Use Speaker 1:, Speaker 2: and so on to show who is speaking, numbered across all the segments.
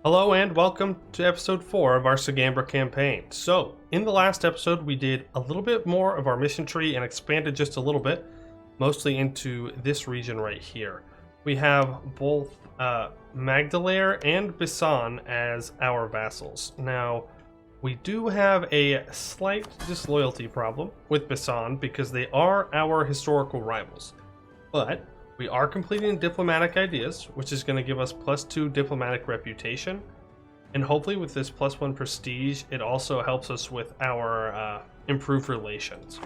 Speaker 1: Hello and welcome to episode 4 of our Sugamber campaign. So, in the last episode we did a little bit more of our mission tree and expanded just a little bit, mostly into this region right here. We have both Magdalaire and Bisson as our vassals. Now, we do have a slight disloyalty problem with Bisson because they are our historical rivals. But we are completing diplomatic ideas, which is going to give us +2 diplomatic reputation. And hopefully with this +1 prestige, it also helps us with our improved relations.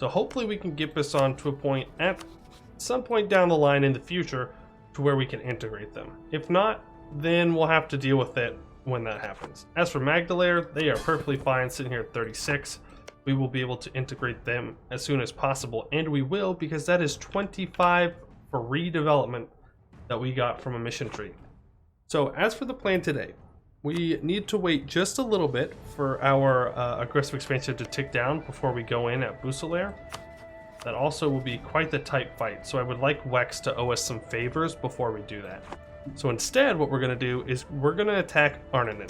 Speaker 1: So hopefully we can get Bisson to a point at some point down the line in the future to where we can integrate them. If not, then we'll have to deal with it when that happens. As for Magdalaire, they are perfectly fine sitting here at 36. We will be able to integrate them as soon as possible, and we will because that is 25 for redevelopment that we got from a mission tree. So as for the plan today, we need to wait just a little bit for our aggressive expansion to tick down before we go in at Poiuymew. That also will be quite the tight fight, so I would like Wex to owe us some favors before we do that. So instead what we're going to do is we're going to attack Arnon.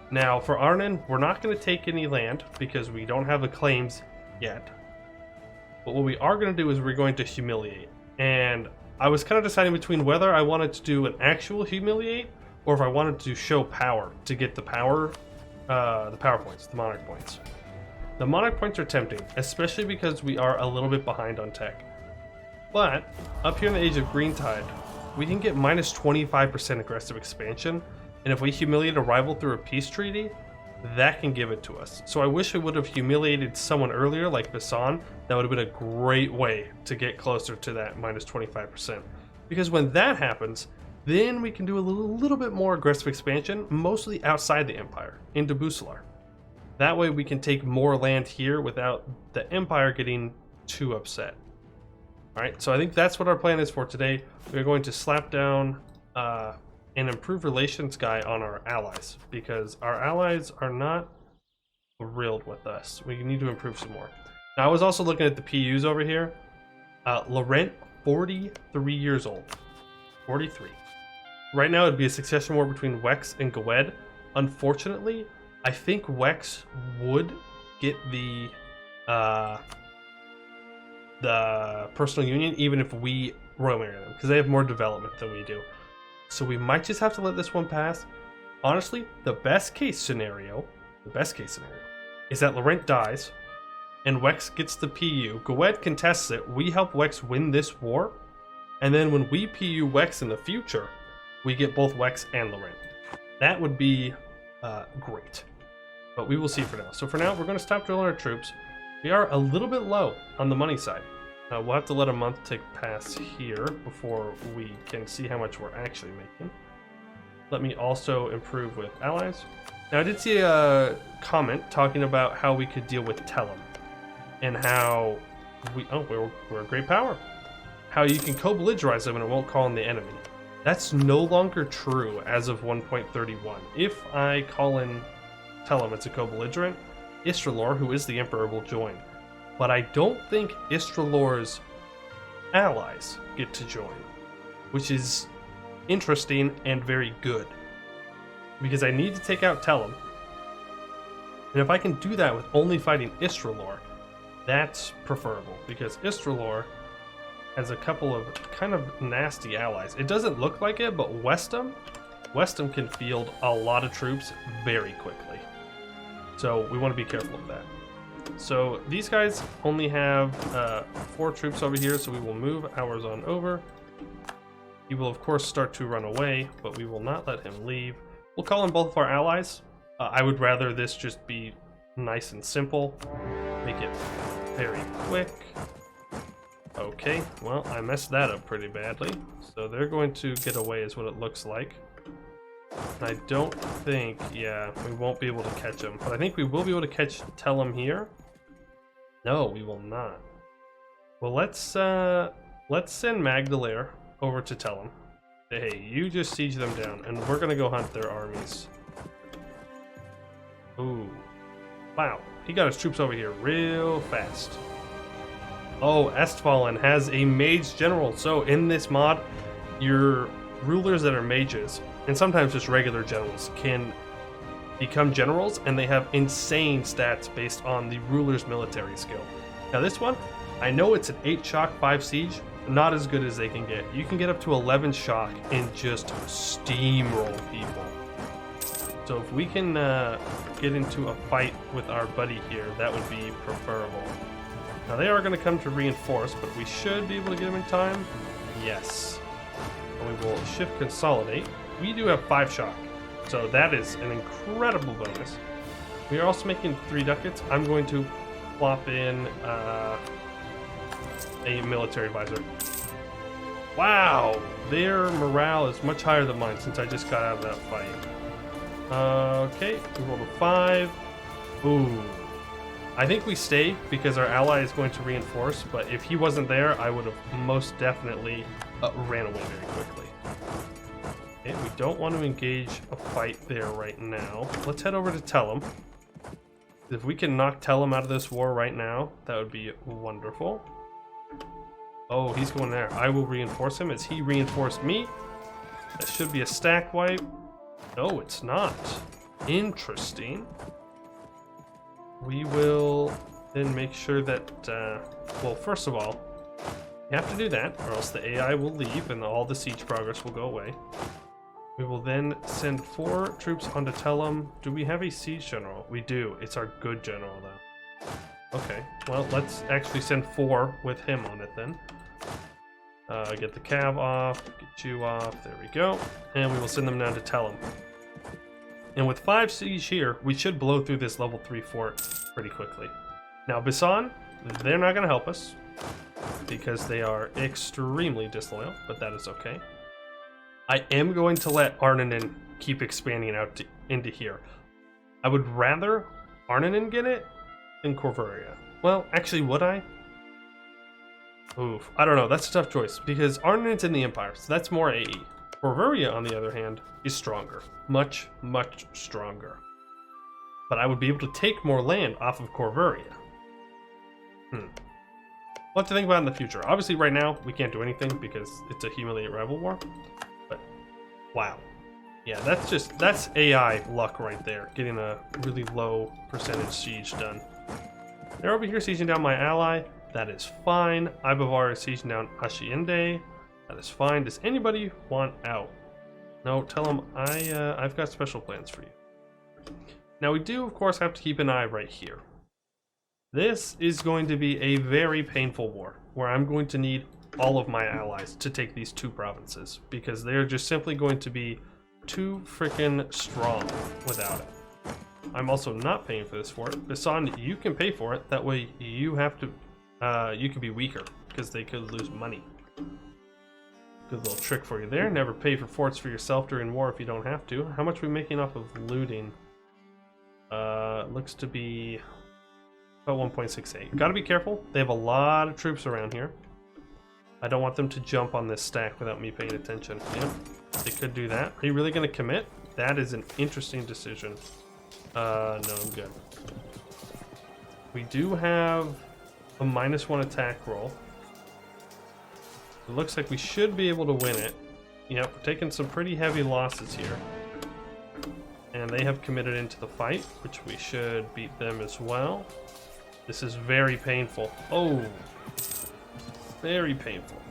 Speaker 1: Now for Arnon, we're not going to take any land because we don't have the claims yet. But what we are going to do is we're going to humiliate. And I was kind of deciding between whether I wanted to do an actual humiliate or if I wanted to show power to get the power points, the monarch points. The monarch points are tempting, especially because we are a little bit behind on tech. But up here in the Age of Greentide, we can get -25% aggressive expansion, and if we humiliate a rival through a peace treaty, that can give it to us. So I wish we would have humiliated someone earlier, like Bisson. That would have been a great way to get closer to that -25%. Because when that happens, then we can do a little bit more aggressive expansion, mostly outside the Empire, into Poiuymew. That way we can take more land here without the Empire getting too upset. Alright, so I think that's what our plan is for today. We're going to slap down an improved relations guy on our allies, because our allies are not thrilled with us. We need to improve some more. Now, I was also looking at the PUs over here. Laurent, 43 years old. 43. Right now, it'd be a succession war between Wex and Gwed. Unfortunately, I think Wex would get the personal union even if we royal marry them, because they have more development than we do. So we might just have to let this one pass. Honestly, the best case scenario is that Laurent dies and Wex gets the PU. Gwed contests it, we help Wex win this war, and then when we PU Wex in the future, we get both Wex and Laurent. That would be great. But we will see for now. So for now, we're going to stop drilling our troops. We are a little bit low on the money side. We'll have to let a month tick pass here before we can see how much we're actually making. Let me also improve with allies. Now I did see a comment talking about how we could deal with Telem and how we're a great power. How you can co-belligerize them and it won't call in the enemy. That's no longer true as of 1.31. If I call in Telem, it's a co-belligerent. Istralor, who is the Emperor, will join. But I don't think Istralor's allies get to join, which is interesting and very good. Because I need to take out Telem. And if I can do that with only fighting Istralor, that's preferable. Because Istralor has a couple of kind of nasty allies. It doesn't look like it, but Westham can field a lot of troops very quickly. So we want to be careful of that. So these guys only have 4 troops over here, so we will move ours on over. He will of course start to run away, but we will not let him leave. We'll call in both of our allies. I would rather this just be nice and simple. Make it very quick. Okay, well, I messed that up pretty badly. So they're going to get away is what it looks like. I don't think, yeah, we won't be able to catch him. But I think we will be able to catch Telem here. No, we will not. Well, let's send Magdalaire over to Telem. Say, hey, you just siege them down, and we're gonna go hunt their armies. Ooh, wow, he got his troops over here real fast. Oh, Estfallen has a mage general. So in this mod, your rulers that are mages and sometimes just regular generals can become generals, and they have insane stats based on the ruler's military skill. Now this one, I know it's an 8 shock, 5 siege, not as good as they can get. You can get up to 11 shock and just steamroll people. So if we can get into a fight with our buddy here, that would be preferable. Now they are going to come to reinforce, but we should be able to get them in time. Yes. And we will shift consolidate. We do have 5 shock, so that is an incredible bonus. We are also making 3 ducats. I'm going to plop in a military advisor. Wow, their morale is much higher than mine since I just got out of that fight. Okay, we rolled a 5. Ooh. I think we stay because our ally is going to reinforce, but if he wasn't there, I would have most definitely ran away very quickly. Okay, we don't want to engage a fight there right now. Let's head over to Tellum. If we can knock Tellum out of this war right now, that would be wonderful. Oh, he's going there. I will reinforce him as he reinforced me. That should be a stack wipe. No, it's not. Interesting. We will then make sure that, well, first of all, you have to do that, or else the AI will leave and all the siege progress will go away. We will then send 4 troops onto Tellum. Do we have a siege general? We do. It's our good general, though. Okay, well, let's actually send 4 with him on it then. Get the cav off, get you off, there we go. And we will send them down to Tellum. And with 5 siege here, we should blow through this level 3 fort pretty quickly. Now, Bisan, they're not going to help us because they are extremely disloyal, but that is okay. I am going to let Arnon keep expanding out into here. I would rather Arnon get it than Corvuria. Well, actually, would I? Oof, I don't know. That's a tough choice because Arnon's in the Empire, so that's more AE. Corvuria, on the other hand, is stronger. Much, much stronger. But I would be able to take more land off of Corvuria. What to think about in the future. Obviously, right now, we can't do anything because it's a humiliate rival war. But, wow. Yeah, that's AI luck right there. Getting a really low percentage siege done. They're over here sieging down my ally. That is fine. Ibavar is sieging down Ashiende. That is fine. Does anybody want out? No, tell them I've got special plans for you. Now we do, of course, have to keep an eye right here. This is going to be a very painful war, where I'm going to need all of my allies to take these 2 provinces, because they're just simply going to be too freaking strong without it. I'm also not paying for this fort. Bisan, you can pay for it. That way you have to, you can be weaker, because they could lose money. Good little trick for you there. Never pay for forts for yourself during war if you don't have to. How much are we making off of looting? Looks to be about 1.68. Gotta be careful. They have a lot of troops around here. I don't want them to jump on this stack without me paying attention. Yep, they could do that. Are you really gonna commit? That is an interesting decision. No, I'm good. We do have a -1 attack roll. It looks like we should be able to win it. Yep, we're taking some pretty heavy losses here. And they have committed into the fight, which we should beat them as well. This is very painful. Oh, very painful.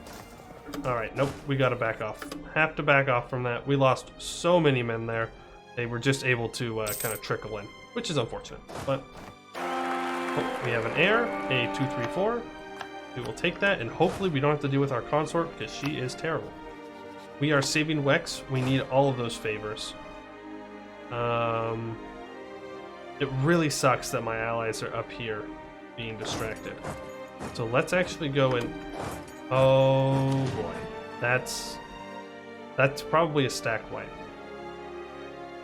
Speaker 1: All right, nope, we gotta back off. Have to back off from that. We lost so many men there. They were just able to kind of trickle in, which is unfortunate. But oh, we have an heir, a 234. We will take that, and hopefully we don't have to deal with our consort because she is terrible. We are saving Wex. We need all of those favors. It really sucks that my allies are up here being distracted. So let's actually go and... Oh boy. That's probably a stack wipe.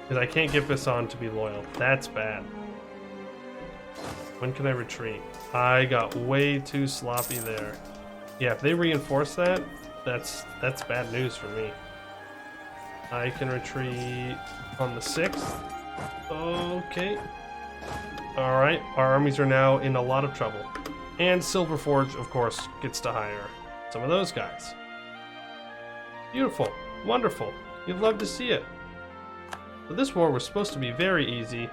Speaker 1: Because I can't get Bisan to be loyal. That's bad. When can I retreat? I got way too sloppy there. Yeah, if they reinforce that, that's bad news for me. I can retreat on the 6th. Okay. Alright, our armies are now in a lot of trouble. And Silverforge, of course, gets to hire some of those guys. Beautiful. Wonderful. You'd love to see it. So this war was supposed to be very easy,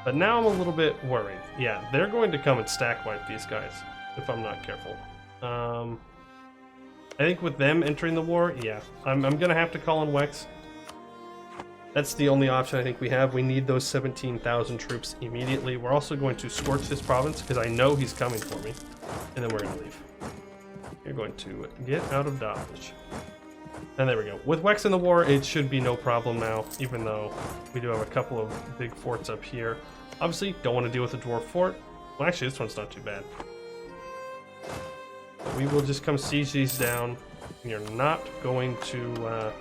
Speaker 1: but now I'm a little bit worried. Yeah, they're going to come and stack wipe these guys if I'm not careful. I think with them entering the war, yeah, I'm gonna have to call in Wex. That's the only option I think we have. We need those 17,000 troops immediately. We're also going to scorch this province because I know he's coming for me, and then we're gonna leave. You're going to get out of Dodge. And there we go. With Wex in the war, it should be no problem now, even though we do have a couple of big forts up here. Obviously, don't want to deal with the dwarf fort. Well, actually, this one's not too bad. But we will just come siege these down. We are not going to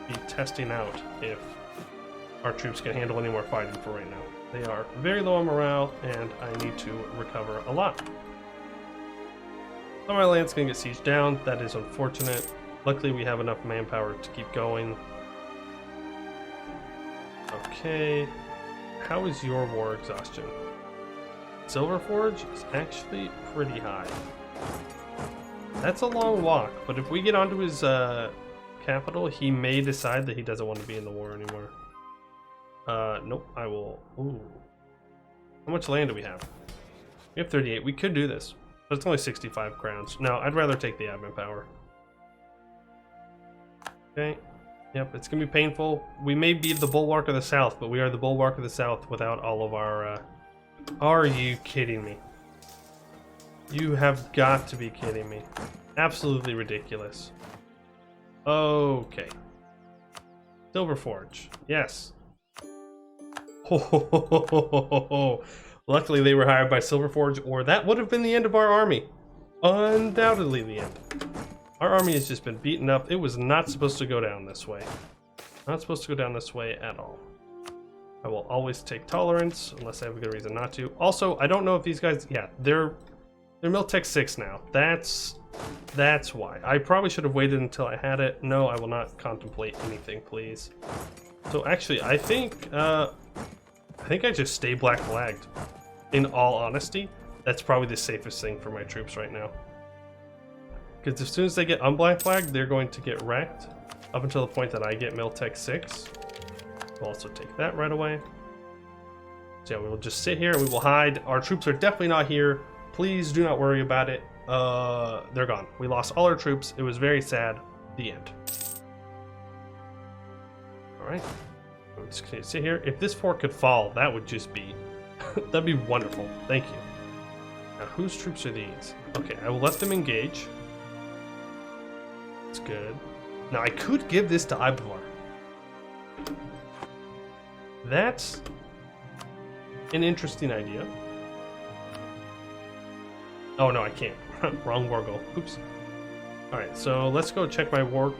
Speaker 1: be testing out if our troops can handle any more fighting for right now. They are very low on morale, and I need to recover a lot. So my land's going to get sieged down. That is unfortunate. Luckily, we have enough manpower to keep going. Okay. How is your war exhaustion? Silverforge is actually pretty high. That's a long walk, but if we get onto his capital, he may decide that he doesn't want to be in the war anymore. Nope, I will... Ooh. How much land do we have? We have 38. We could do this, but it's only 65 crowns. No, I'd rather take the admin power. Okay. Yep, it's gonna be painful. We may be the bulwark of the South, but we are the bulwark of the South without all of our, Are you kidding me? You have got to be kidding me. Absolutely ridiculous. Okay. Silverforge. Yes. Oh, luckily they were hired by Silverforge, or that would have been the end of our army. Undoubtedly the end. Our army has just been beaten up. It was not supposed to go down this way. Not supposed to go down this way at all. I will always take tolerance, unless I have a good reason not to. Also, I don't know if these guys... Yeah, they're Miltech 6 now. That's why. I probably should have waited until I had it. No, I will not contemplate anything, please. So actually, I think I just stay black flagged. In all honesty, that's probably the safest thing for my troops right now. Because as soon as they get unblack flagged, they're going to get wrecked. Up until the point that I get Miltech 6. We'll also take that right away. So yeah, we will just sit here and we will hide. Our troops are definitely not here. Please do not worry about it. They're gone. We lost all our troops. It was very sad. The end. Alright. We're just gonna sit here. If this fort could fall, that would just be... that'd be wonderful. Thank you. Now, whose troops are these? Okay, I will let them engage. That's good. Now, I could give this to Ibavar. That's an interesting idea. Oh, no, I can't. Wrong war goal. Oops. Alright, so let's go check my war.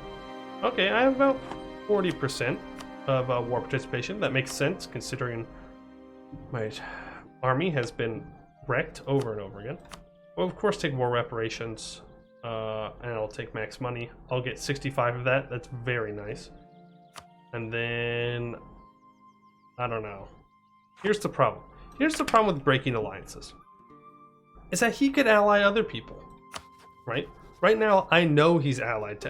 Speaker 1: Okay, I have about 40% of war participation. That makes sense, considering my army has been wrecked over and over again. Well, of course, take war reparations, and I'll take max money. I'll get 65 of that. That's very nice. And then... I don't know. Here's the problem. Here's the problem with breaking alliances. Is that he could ally other people, right? Right now, I know he's allied to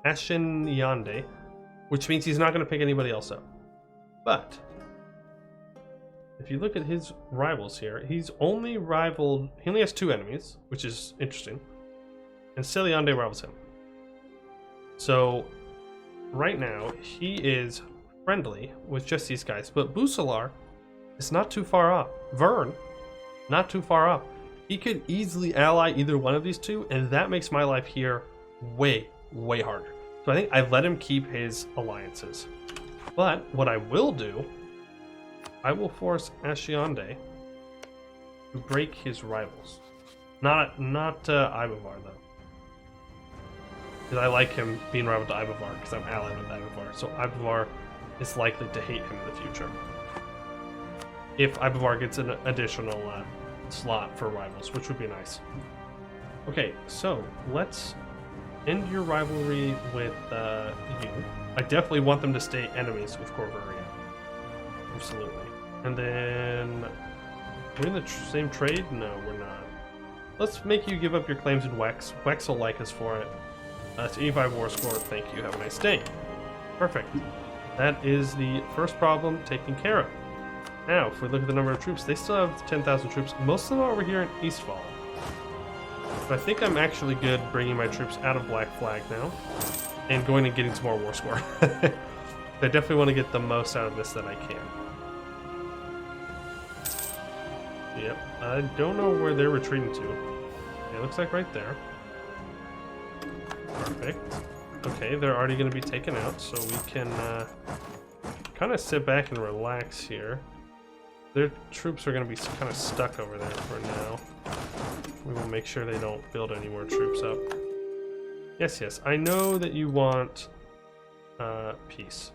Speaker 1: Ashinyande, which means he's not going to pick anybody else up. But if you look at his rivals here, he's only rivaled... He only has 2 enemies, which is interesting. And Selyande rivals him. So right now, he is friendly with just these guys. But Busalar is not too far off. Vern, not too far off. He could easily ally either one of these two, and that makes my life here way, way harder. So I think I've let him keep his alliances. But what I will do, I will force Ashinyande to break his rivals. Not Ibavar, though. Because I like him being rival to Ibavar, because I'm allied with Ibavar. So Ibavar is likely to hate him in the future. If Ibavar gets an additional slot for rivals, which would be nice. Okay, so let's end your rivalry with you. I definitely want them to stay enemies with Corvaria. Absolutely. And then... We're in the same trade? No, we're not. Let's make you give up your claims in Wex. Wex will like us for it. That's 85 war score. Thank you. Have a nice day. Perfect. That is the first problem taken care of. Now, if we look at the number of troops, they still have 10,000 troops. Most of them are over here in Eastfall. But I think I'm actually good bringing my troops out of Black Flag now and going and getting some more war score. I definitely want to get the most out of this that I can. Yep, I don't know where they're retreating to. It looks like right there. Perfect. Okay, they're already going to be taken out, so we can kind of sit back and relax here. Their troops are going to be kind of stuck over there for now. We will make sure they don't build any more troops up. Yes, yes, I know that you want peace.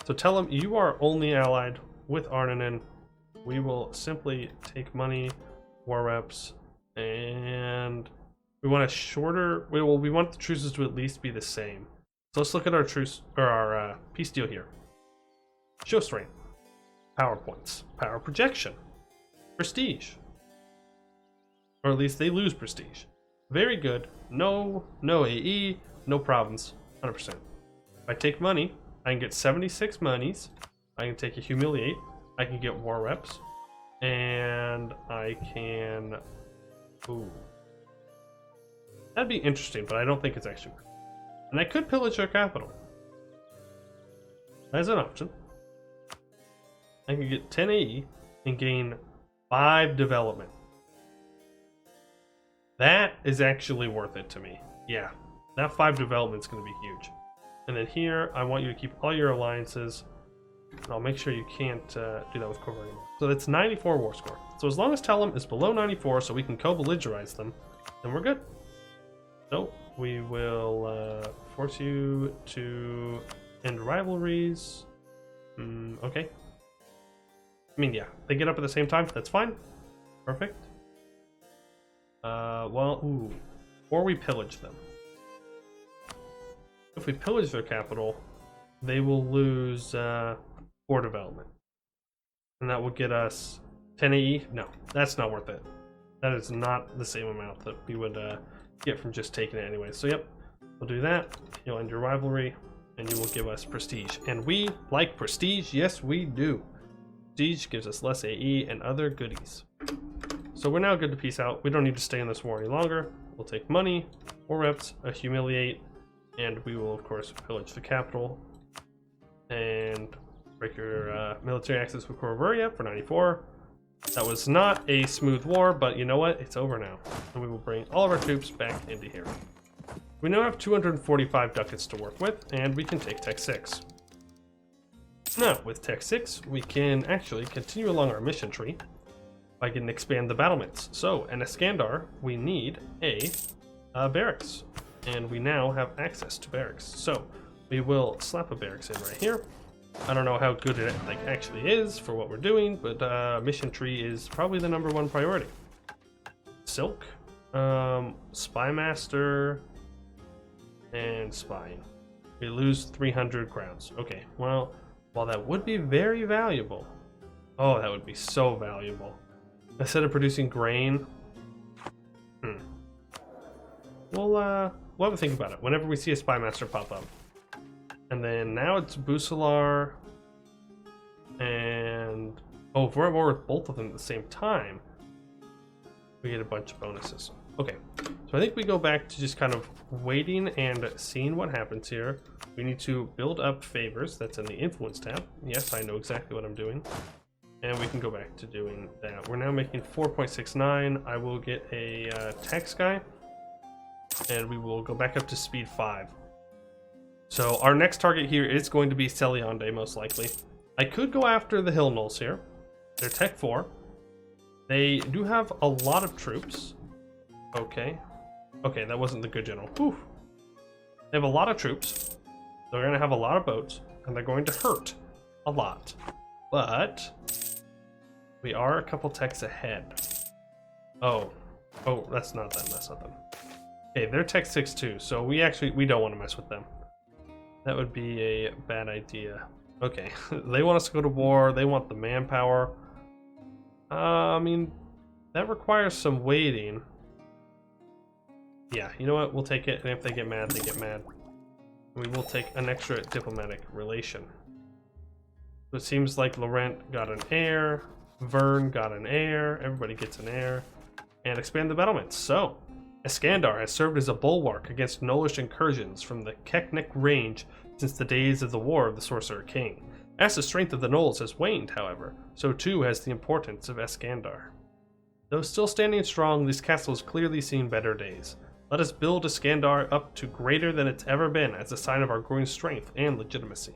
Speaker 1: So tell them you are only allied with Arnon. We will simply take money, war reps, and we want a shorter. We want the truces to at least be the same. So let's look at our truce or our peace deal here. Show strength, power points, power projection, prestige, or at least they lose prestige. Very good. No AE, no problems. 100%. If I take money, I can get 76 monies. I can take a humiliate. I can get war reps, and I can. Ooh. That'd be interesting, but I don't think it's actually worth it. And I could pillage their capital. As an option. I can get 10 AE and gain 5 development. That is actually worth it to me. Yeah, that 5 development is going to be huge. And then here, I want you to keep all your alliances. And I'll make sure you can't do that with Cobra anymore. So that's 94 war score. So as long as Tellum is below 94, so we can co-belligerize them, then we're good. So we will force you to end rivalries. Okay. I mean, yeah, they get up at the same time. That's fine. Perfect. Well, ooh. Or we pillage them. If we pillage their capital, they will lose 4 development. And that will get us 10 AE. No, that's not worth it. That is not the same amount that we would get from just taking it anyway. So yep, we'll do that. You'll end your rivalry, and you will give us prestige. And we like prestige. Yes, we do. Prestige gives us less AE and other goodies. So we're now good to peace out. We don't need to stay in this war any longer. We'll take money, war reps, a humiliate, and we will of course pillage the capital and break your military access with Corvaria for 94. That was not a smooth war, but you know what? It's over now. And we will bring all of our troops back into here. We now have 245 ducats to work with, and we can take Tech 6. Now, with Tech 6, we can actually continue along our mission tree. I can expand the battlements. So, in Iskandar, we need a barracks. And we now have access to barracks. So, we will slap a barracks in right here. I don't know how good it actually is for what we're doing, but mission tree is probably the #1 priority. Silk, Spy Master, and Spying. We lose 300 crowns. Okay, well, while that would be very valuable, oh, that would be so valuable. Instead of producing grain, we'll have a think about it whenever we see a Spy Master pop up. And then now it's Busalar, and oh, if we're at war with both of them at the same time, we get a bunch of bonuses. Okay, so I think we go back to just kind of waiting and seeing what happens here. We need to build up favors. That's in the influence tab. Yes, I know exactly what I'm doing. And we can go back to doing that. We're now making 4.69. I will get a tax guy, and we will go back up to speed 5. So our next target here is going to be Celiande, most likely. I could go after the Hill Gnolls here. They're Tech 4. They do have a lot of troops. Okay. Okay, that wasn't the good general. Whew. They have a lot of troops. They're going to have a lot of boats, and they're going to hurt a lot. But we are a couple techs ahead. Oh, that's not them. That's not them. Okay, they're Tech 6 too, so we don't want to mess with them. That would be a bad idea. Okay, they want us to go to war. They want the manpower. I mean, that requires some waiting. Yeah, you know what? We'll take it, and if they get mad, they get mad. We will take an extra diplomatic relation. So it seems like Laurent got an heir, Vern got an heir, everybody gets an heir, and expand the battlements. So, Iskandar has served as a bulwark against Gnollish incursions from the Keknik range since the days of the War of the Sorcerer King. As the strength of the Gnolls has waned, however, so too has the importance of Iskandar. Though still standing strong, this castle has clearly seen better days. Let us build Iskandar up to greater than it's ever been as a sign of our growing strength and legitimacy.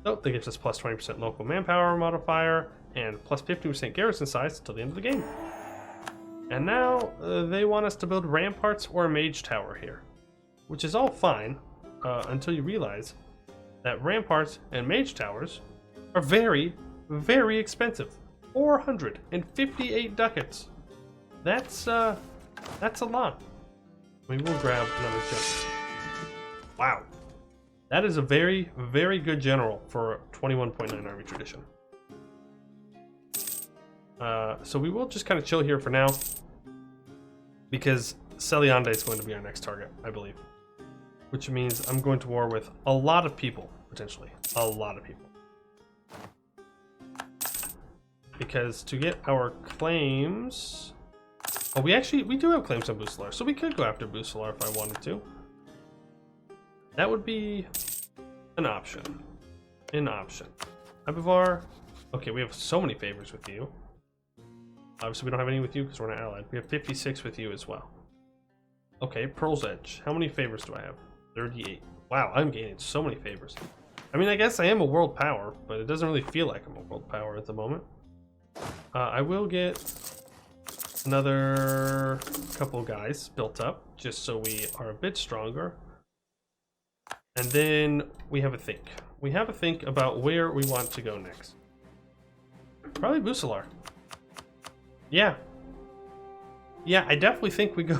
Speaker 1: So, that gives us plus 20% local manpower modifier and plus 50% garrison size until the end of the game. And now, they want us to build ramparts or a mage tower here. Which is all fine, until you realize that ramparts and mage towers are very, very expensive. 458 ducats. That's a lot. We will grab another general. Wow. That is a very, very good general for 21.9 army tradition. So we will just kind of chill here for now, because Celiande is going to be our next target, I believe. Which means I'm going to war with a lot of people, potentially. A lot of people. Because to get our claims... Oh, we do have claims on Bucelar, so we could go after Bucelar if I wanted to. That would be an option. An option. Abivar. Okay, we have so many favors with you. Obviously, we don't have any with you because we're not allied. We have 56 with you as well. Okay, Pearl's Edge. How many favors do I have? 38. Wow, I'm gaining so many favors. I mean, I guess I am a world power, but it doesn't really feel like I'm a world power at the moment. I will get another couple guys built up, just so we are a bit stronger. And then we have a think. We have a think about where we want to go next. Probably Bucelar. Yeah. Yeah, I definitely think we go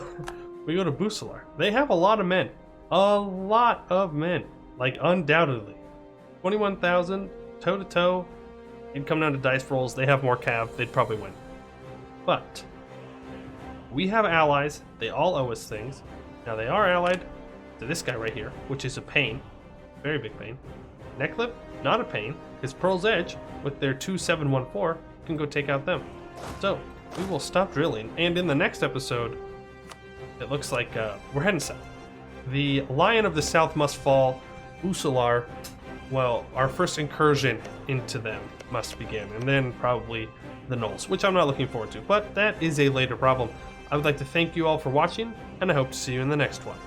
Speaker 1: to Bucelar. They have a lot of men. A lot of men. Like, undoubtedly. 21,000, toe-to-toe. It'd come down to dice rolls. They have more cav. They'd probably win. But we have allies. They all owe us things. Now, they are allied to this guy right here, which is a pain. Very big pain. Necklip, not a pain, because Pearl's Edge, with their 2714, can go take out them. So, we will stop drilling, and in the next episode, it looks like we're heading south. The Lion of the South must fall. Bucelar, well, our first incursion into them must begin, and then probably the Gnolls, which I'm not looking forward to, but that is a later problem. I would like to thank you all for watching, and I hope to see you in the next one.